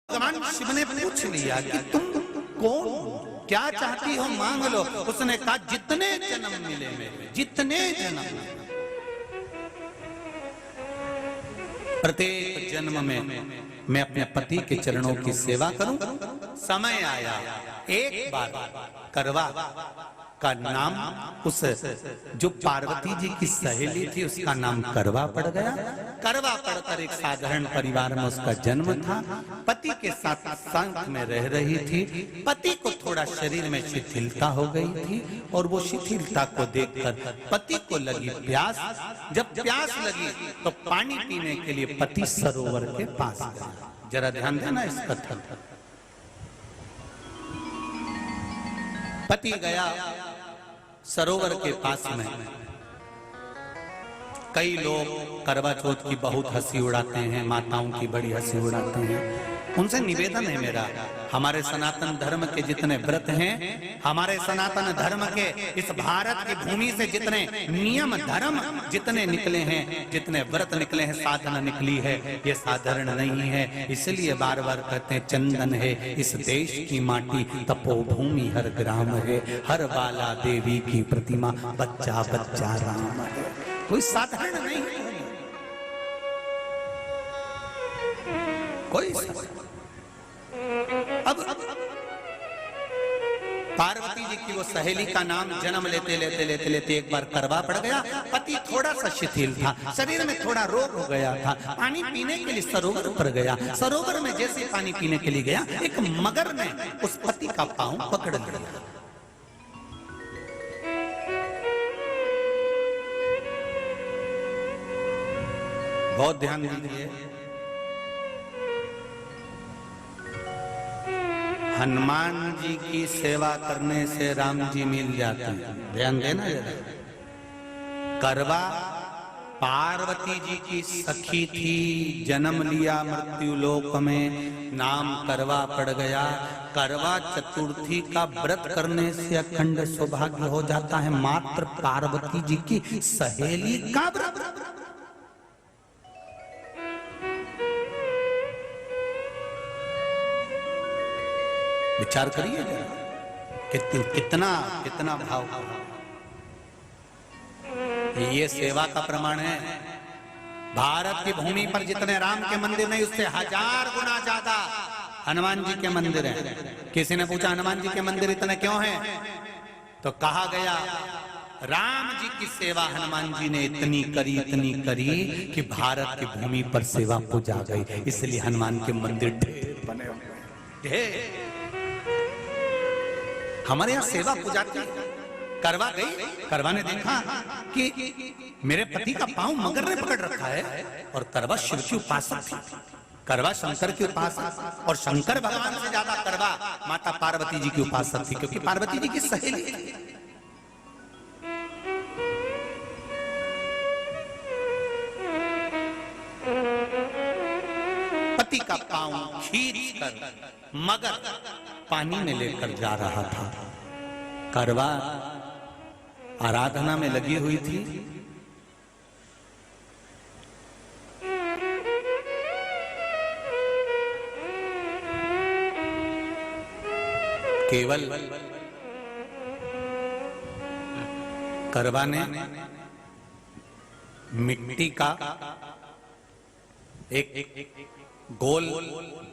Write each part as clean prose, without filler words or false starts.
भगवान शिव ने पूछ लिया कि तुम कौन हो, क्या चाहती हो मांग लो। उसने कहा जितने जन्म मिले मेरे, जितने जन्म, प्रत्येक जन्म में मैं अपने पति के चरणों की सेवा करूं। समय आया एक बार करवा का नाम, उस जो पार्वती जी की सहेली थी उसका नाम करवा पड़ गया। करवा पड़कर एक साधारण परिवार में उसका जन्म था। पति के साथ संग में रह रही थी। पति को थोड़ा शरीर में शिथिलता हो गई थी और वो शिथिलता को देखकर पति को लगी प्यास। जब प्यास लगी तो पानी पीने के लिए पति सरोवर के पास गया। जरा ध्यान देना इस कथन पर। पति गया सरोवर के पास में। कई लोग करवा चौथ की बहुत हंसी उड़ाते हैं, माताओं की बड़ी हंसी उड़ाते हैं। उनसे निवेदन है मेरा, हमारे सनातन धर्म के जितने व्रत हैं, हमारे सनातन धर्म के इस भारत की भूमि से जितने नियम धर्म जितने निकले हैं, जितने व्रत निकले हैं, साधना निकली है, ये साधारण नहीं है। इसलिए बार बार कहते हैं चंदन है इस देश की माटी, तपोभूमि हर ग्राम है, हर बाला देवी की प्रतिमा, बच्चा बच्चा राम है। कोई साधारण नहीं है, कोई। अब पार्वती जी की वो सहेली का नाम जन्म लेते लेते लेते लेते एक बार करवा पड़ गया। पति थोड़ा सा शिथिल था, शरीर में थोड़ा रोग हो गया था। पानी पीने के लिए सरोवर पर गया। सरोवर में जैसे पानी पीने के लिए गया, एक मगर ने उस पति का पांव पकड़ लिया। बहुत ध्यान दीजिए, हनुमान जी की सेवा करने से राम जी मिल जाते हैं। ध्यान देना जरा। करवा पार्वती जी की सखी थी, जन्म लिया मृत्यु लोक में, नाम करवा पड़ गया। करवा चतुर्थी का व्रत करने से अखंड सौभाग्य हो जाता है। मात्र पार्वती जी की सहेली का व्रत। विचार करिए कितना कितना भाव। ये सेवा का प्रमाण है। भारत की भूमि पर जितने राम के मंदिर नहीं, उससे 1000 गुना ज्यादा हनुमान जी के मंदिर हैं। किसी ने पूछा हनुमान जी के मंदिर इतने क्यों हैं, तो कहा गया राम जी की सेवा हनुमान जी ने इतनी करी कि भारत की भूमि पर सेवा पूजा गई। इसलिए हनुमान के मंदिर ढेर बने हुए ढेर। हमारे यहाँ सेवा पूजा की। करवा गई, करवा ने देखा कि मेरे पति का पांव मगर ने पकड़ रखा है, और करवा शिव की उपासक थी। करवा शंकर की उपासक, और शंकर भगवान से ज्यादा करवा माता पार्वती जी की उपासक थी, क्योंकि पार्वती जी की सहेली थी। पति का पांव खींच कर मगर पानी में लेकर जा रहा था। करवा आराधना में लगी हुई थी। केवल करवा ने मिट्टी का एक गोल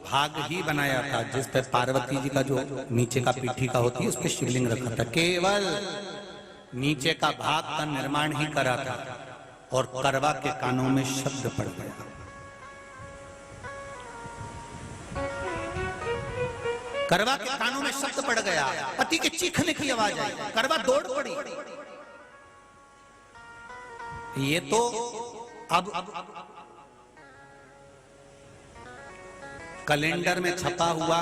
भाग ही बनाया था, जिस पर पार्वती जी का जो नीचे का पीठी का होती है उस पर शिवलिंग रखा था। केवल नीचे का भाग का निर्माण ही करा था, और करवा के कानों में शब्द पड़ गया। करवा के कानों में शब्द पड़ गया, पति के चीखने की आवाज आई। करवा दौड़ पड़ी। ये तो अब कैलेंडर में छपा हुआ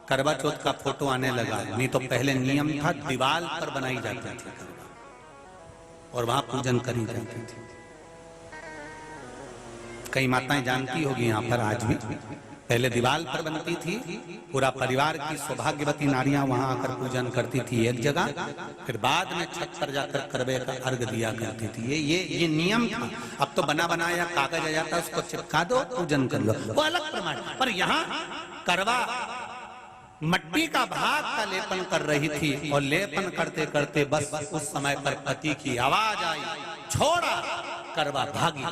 करवा चौथ का फोटो आने लगा, नहीं तो पहले नियम था दीवार पर बनाई जाती थी और वहां पूजन करी जाती थी। कई माताएं जानती होगी यहाँ पर आज भी, पहले दीवार पर बनती थी, पूरा परिवार की सौभाग्यवती नारियां वहां आकर पूजन करती थी एक जगह, फिर बाद में छत पर जाकर करवे का अर्घ दिया करती थी। ये नियम था। अब तो बना बनाया कागज आ जाता है, उसको चिपका दो, पूजन कर लो, वो अलग प्रमाण। पर यहाँ करवा मट्टी का भाग का लेपन कर रही थी और लेपन करते करते बस उस समय पर पति की आवाज आई, छोड़ा। करवा भागी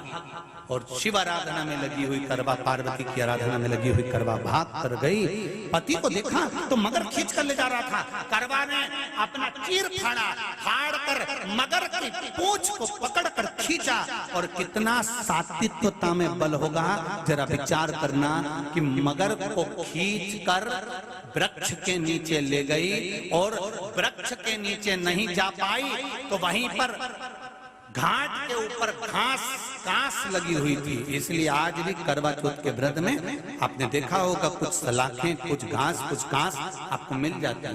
और शिव आराधना में लगी हुई करवा, पार्वती की आराधना में लगी हुई करवा भाग कर गई। पति को देखा तो मगर खींच कर ले जा रहा था। करवा ने अपना चीर फाड़ा, फाड़ कर मगर की पूंछ को पकड़ कर खींचा। और कितना सात्विकता में बल होगा, जरा विचार करना कि मगर को खींच कर वृक्ष के नीचे ले गई और वृक्ष के नीचे नहीं जा पाई तो वहीं पर घाट के ऊपर घास लगी हुई थी। इसलिए आज भी करवा चौथ के व्रत में आपने देखा होगा कुछ सलाखें, कुछ घास आपको मिल जाती है।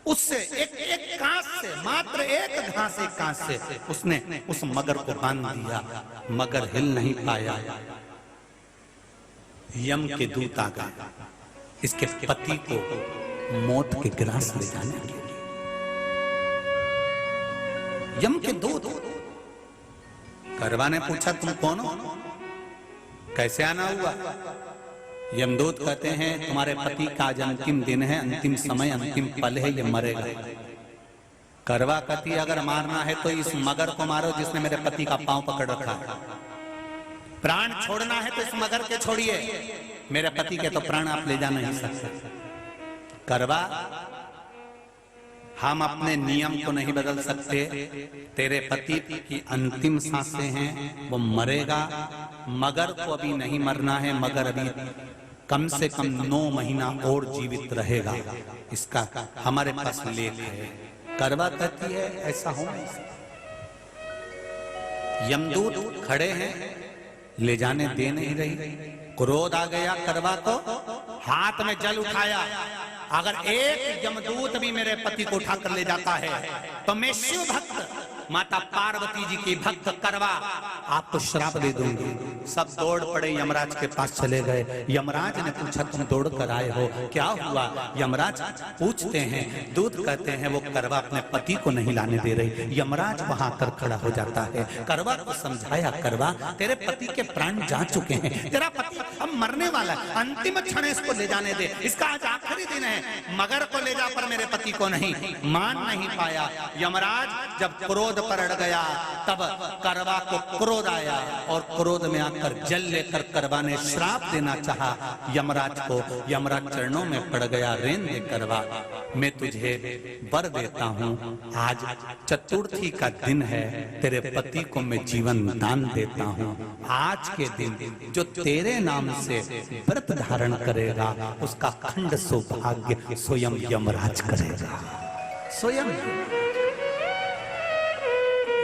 उससे एक घास से, मात्र एक घास, एक घास से उसने उस मगर को बांध दिया। मगर हिल नहीं पाया। यम के दूत आ गए इसके पति को मौत के ग्रास ले जाने के लिए। यम के दूत। करवा ने पूछा तुम कौन हो, कैसे आना हुआ? यमदूत कहते हैं तुम्हारे पति का आज अंतिम दिन है, अंतिम समय, अंतिम पल है, ये मरेगा। करवा कहती अगर मारना है तो इस मगर को मारो जिसने मेरे पति का पांव पकड़ रखा है। प्राण छोड़ना है तो इस मगर के छोड़िए, मेरे पति के तो प्राण आप ले जा नहीं सकते। करवा हम अपने नियम को नहीं बदल सकते। तेरे पति की अंतिम सांसें हैं, वो मरेगा। मगर को अभी नहीं मरना है, मगर अभी कम से कम 9 महीना और जीवित रहेगा। इसका हमारे पास लेख है। करवा कहती है ऐसा हो नहीं सकता। यमदूत खड़े हैं, ले जाने दे नहीं रही। क्रोध आ गया करवा को, हाथ में जल उठाया। अगर एक यमदूत भी मेरे पति को उठाकर ले जाता है तो मैं शिव भक्त माता पार्वती जी की भक्त करवा आपको श्राप दे दूंगी। सब दौड़ पड़े, यमराज के पास चले गए। यमराज ने पूछा तुम दौड़ कर आए हो, क्या हुआ? यमराज पूछते हैं, दूत कहते हैं वो करवा अपने पति को नहीं लाने दे रही। यमराज वहां कर खड़ा हो जाता है। करवा को समझाया, करवा तेरे पति के प्राण जा चुके हैं, तेरा पति अब मरने वाला है, अंतिम क्षण इसको ले जाने दे, इसका आज आखिरी दिन है। मगर को ले जा पर मेरे पति को नहीं। मान नहीं पाया। यमराज जब क्रोध पर अड़ गया तब करवा को क्रोध आया और क्रोध में आकर जल लेकर करवा ने श्राप देना चाहा यमराज को। यमराज चरणों में पड़ गया, रेन दे करवा, मैं तुझे वर देता हूँ, आज चतुर्थी का दिन है, तेरे पति को मैं जीवन दान देता हूँ। आज के दिन जो तेरे नाम से व्रत धारण करेगा उसका खंड सौभाग्य स्वयं यमराज करेगा। स्वयं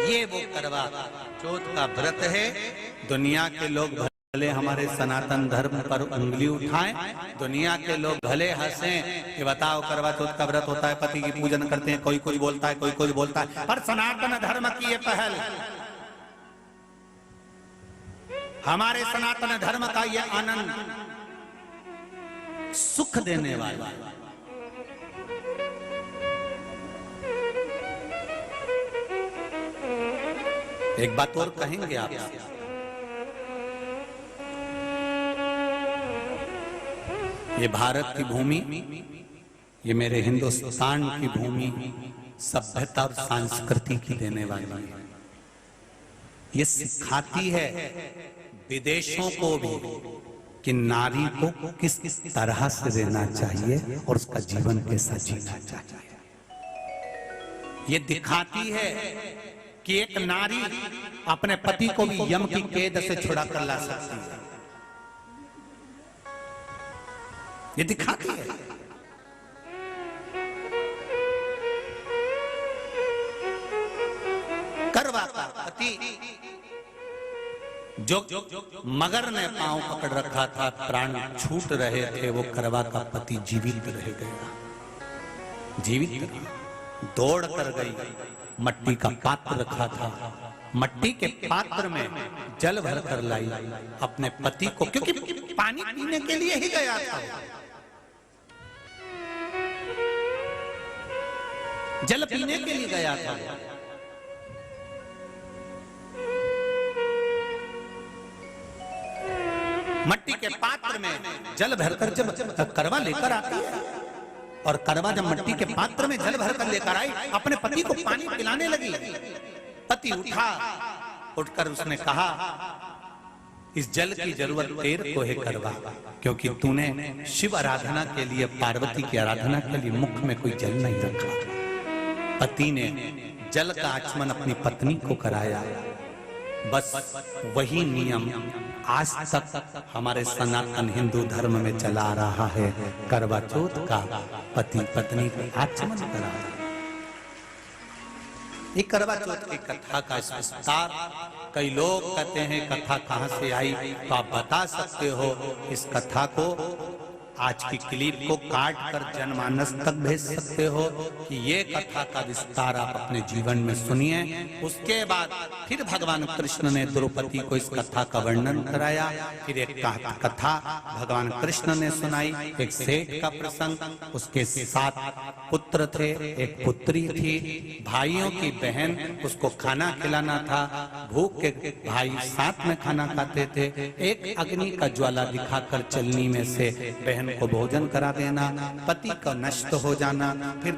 ये वो करवा चौथ का व्रत है। दुनिया के लोग भले हमारे सनातन धर्म पर उंगली उठाएं, दुनिया के लोग भले हंसें कि बताओ करवा चौथ का व्रत होता है, पति की पूजन करते हैं, कोई कुछ बोलता है, कोई कुछ बोलता है, पर सनातन धर्म की ये पहल, हमारे सनातन धर्म का ये आनंद सुख देने वाला। एक बात और कहेंगे आप, ये भारत की भूमि, ये मेरे हिंदुस्तान की भूमि सभ्यता और संस्कृति की देने वाली है। ये सिखाती है विदेशों को भी कि नारी को किस तरह से रहना चाहिए और उसका जीवन कैसा जीना चाहिए। ये दिखाती है कि एक नारी अपने पति को भी यम की कैद से छुड़ा कर ला सकती है। ये दिखाती है। करवा का पति जो मगर ने पांव पकड़ रखा था, प्राण छूट रहे थे, वो करवा का पति जीवित रह गया। जीवित दौड़ कर गई, मट्टी का पात्र रखा था, मट्टी के पात्र में जल भर कर लाई अपने पति को, क्योंकि पानी पीने के लिए ही गया था, जल पीने के लिए गया था। मट्टी के पात्र में जल भरकर जब करवा लेकर आती है, और करवा जब मट्टी के पात्र में जल भरकर लेकर आई, अपने पति को पानी पिलाने लगी। पति उठा, उठकर उसने कहा, इस जल की जरूरत तेरे को है करवा, क्योंकि तूने शिव आराधना के लिए, पार्वती की आराधना के लिए मुख में कोई जल नहीं रखा। पति ने जल का आचमन अपनी पत्नी को कराया। बस वही नियम आज तक हमारे सनातन हिंदू धर्म में चला आ रहा है। करवा चौथ का पति पत्नी को आचमन कराया। ये करवा चौथ की कथा का विस्तार, कई लोग कहते हैं कथा कहां से आई, तो आप बता सकते हो इस कथा को, आज की क्लिप को काट कर जनमानस तक भेज सकते हो कि ये कथा का विस्तार आप अपने जीवन में सुनिए। उसके बाद फिर भगवान कृष्ण ने द्रौपदी को इस कथा का वर्णन कराया। फिर एक कथा भगवान कृष्ण ने सुनाई, एक सेठ का प्रसंग, उसके 7 पुत्र थे, एक पुत्री थी, भाइयों की बहन, उसको खाना खिलाना था, भूख के भाई साथ में खाना खाते थे, एक अग्नि का ज्वाला दिखाकर चलनी में से बहन को भोजन करा देना, पति का नष्ट हो जाना, फिर